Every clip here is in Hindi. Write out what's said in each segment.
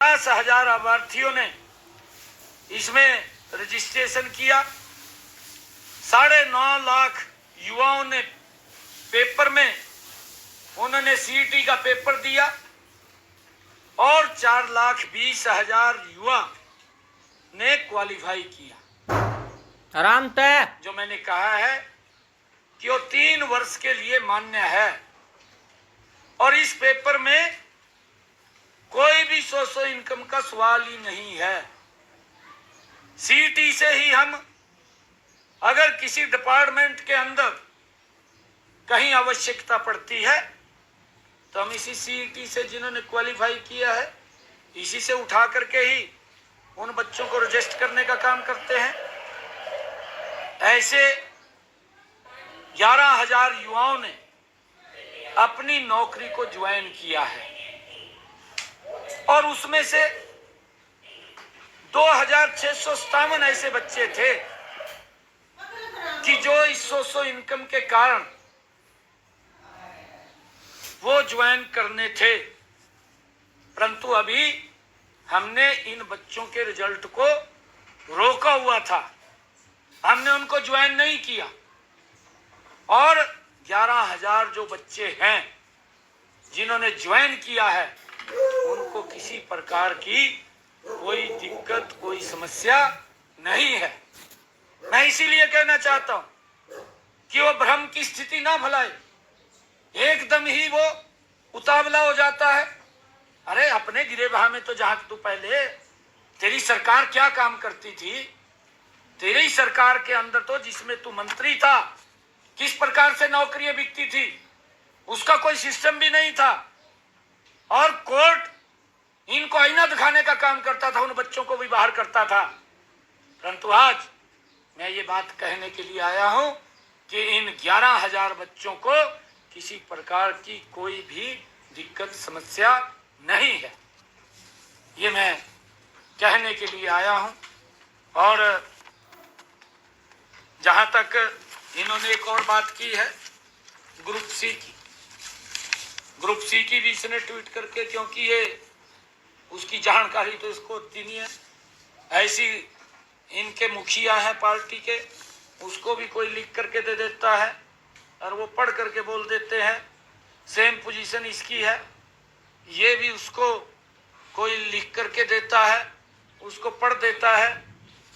50,000 अभ्यर्थियों ने इसमें रजिस्ट्रेशन किया। 9.5 लाख युवाओं ने पेपर में उन्होंने सीईटी का पेपर दिया और 4,20,000 युवा ने क्वालिफाई किया। आराम तय जो मैंने कहा है कि वो 3 वर्ष के लिए मान्य है और इस पेपर में कोई भी सोर्स ऑफ इनकम का सवाल ही नहीं है। सीईटी से ही हम अगर किसी डिपार्टमेंट के अंदर कहीं आवश्यकता पड़ती है तो हम इसी सीईटी से जिन्होंने क्वालिफाई किया है इसी से उठा करके ही उन बच्चों को रजिस्टर करने का काम करते हैं। ऐसे 11,000 युवाओं ने अपनी नौकरी को ज्वाइन किया है और उसमें से 2,657 ऐसे बच्चे थे कि जो इस सोर्स इनकम के कारण वो ज्वाइन करने थे, परंतु अभी हमने इन बच्चों के रिजल्ट को रोका हुआ था, हमने उनको ज्वाइन नहीं किया और 11,000 जो बच्चे हैं जिन्होंने ज्वाइन किया है उनको किसी प्रकार की कोई दिक्कत कोई समस्या नहीं है। मैं इसीलिए कहना चाहता हूं कि वो भ्रम की स्थिति ना फैलाए, एकदम ही वो उतावला हो जाता है। अरे अपने गिरेबान में तो झांक तू पहले, तेरी सरकार क्या काम करती थी, तेरी सरकार के अंदर तो जिसमें तू मंत्री था किस प्रकार से नौकरियां बिकती थी उसका कोई सिस्टम भी नहीं था और कोर्ट इनको आईना दिखाने का काम करता था, उन बच्चों को भी बाहर करता था। परंतु आज मैं ये बात कहने के लिए आया हूं कि इन 11,000 बच्चों को किसी प्रकार की कोई भी दिक्कत समस्या नहीं है, ये मैं कहने के लिए आया हूं। और जहां तक इन्होंने एक और बात की है ग्रुप सी की भी इसने ट्वीट करके, क्योंकि ये उसकी जानकारी तो इसको होती नहीं है, ऐसी इनके मुखिया है पार्टी के उसको भी कोई लिख करके दे देता है और वो पढ़ करके बोल देते हैं सेम पोजीशन इसकी है, ये भी उसको कोई लिख करके देता है, उसको पढ़ देता है,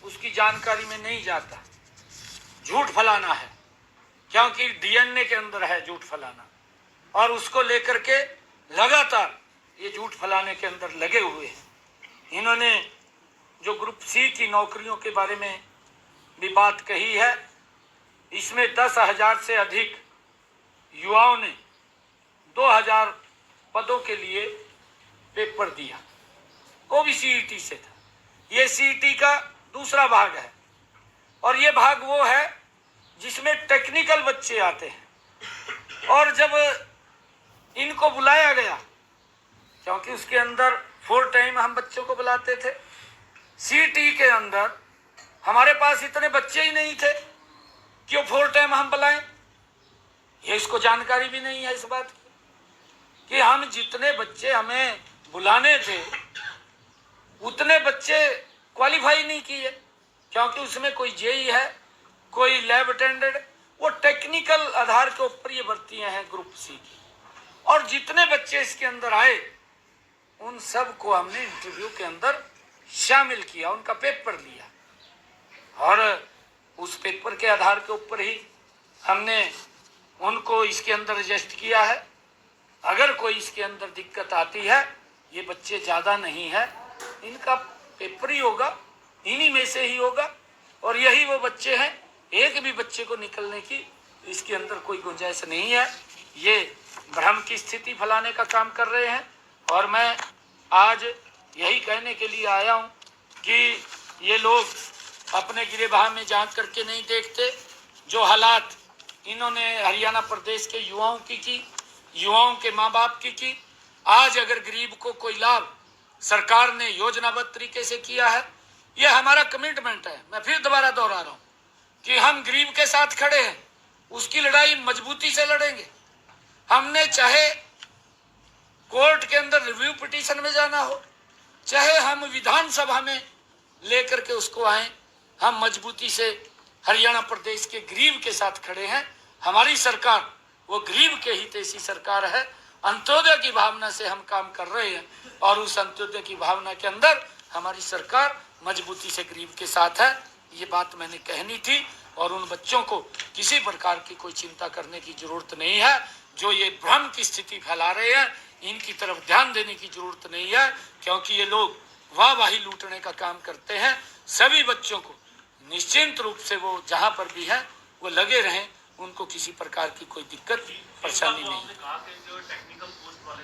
उसकी जानकारी में नहीं जाता। झूठ फैलाना है, क्योंकि डीएनए के अंदर है झूठ फैलाना और उसको लेकर के लगातार ये झूठ फैलाने के अंदर लगे हुए हैं। इन्होंने जो ग्रुप सी की नौकरियों के बारे में भी बात कही है, इसमें 10,000 से अधिक युवाओं ने 2,000 पदों के लिए पेपर दिया, वो भी सीईटी से था। ये सीईटी का दूसरा भाग है और ये भाग वो है जिसमें टेक्निकल बच्चे आते हैं और जब इनको बुलाया गया, क्योंकि उसके अंदर 4 टाइम हम बच्चों को बुलाते थे, सीईटी के अंदर हमारे पास इतने बच्चे ही नहीं थे कि वो 4 टाइम हम बुलाएं। ये इसको जानकारी भी नहीं है इस बात की कि हम जितने बच्चे हमें बुलाने थे उतने बच्चे क्वालिफाई नहीं किए, क्योंकि उसमें कोई जेई है, कोई लैब अटेंडेंट, वो टेक्निकल आधार के ऊपर ये भर्तियां हैं ग्रुप सी की। और जितने बच्चे इसके अंदर आए उन सब को हमने इंटरव्यू के अंदर शामिल किया, उनका पेपर लिया और उस पेपर के आधार के ऊपर ही हमने उनको इसके अंदर रजिस्टर किया है। अगर कोई इसके अंदर दिक्कत आती है, ये बच्चे ज़्यादा नहीं है, इनका पेपर ही होगा, इन्हीं में से ही होगा और यही वो बच्चे हैं, एक भी बच्चे को निकलने की इसके अंदर कोई गुंजाइश नहीं है। ये भ्रम की स्थिति फैलाने का काम कर रहे हैं और मैं आज यही कहने के लिए आया हूं कि ये लोग अपने गिरेबान में झांक करके नहीं देखते। जो हालात इन्होंने हरियाणा प्रदेश के युवाओं की युवाओं के माँ बाप की, आज अगर गरीब को कोई लाभ सरकार ने योजनाबद्ध तरीके से किया है, ये हमारा कमिटमेंट है। मैं फिर दोबारा दोहरा रहा हूँ कि हम गरीब के साथ खड़े हैं, उसकी लड़ाई मजबूती से लड़ेंगे। हमने चाहे कोर्ट के अंदर रिव्यू पिटीशन में जाना हो, चाहे हम विधानसभा में लेकर के उसको आए। हम मजबूती से हरियाणा प्रदेश के गरीब के साथ खड़े हैं। हमारी सरकार वो गरीब के हितैषी सरकार है। अंत्योदय की भावना से हम काम कर रहे हैं और उस अंत्योदय की भावना के अंदर हमारी सरकार मजबूती से गरीब के साथ है। ये बात मैंने कहनी थी और उन बच्चों को किसी प्रकार की कोई चिंता करने की जरूरत नहीं है। जो ये भ्रम की स्थिति फैला रहे हैं, इनकी तरफ ध्यान देने की जरूरत नहीं है, क्योंकि ये लोग वाहवाही लूटने का काम करते हैं। सभी बच्चों को निश्चिंत रूप से वो जहां पर भी है वो लगे रहें, उनको किसी प्रकार की कोई दिक्कत परेशानी नहीं। कहा कि जो टेक्निकल पोस्ट वाले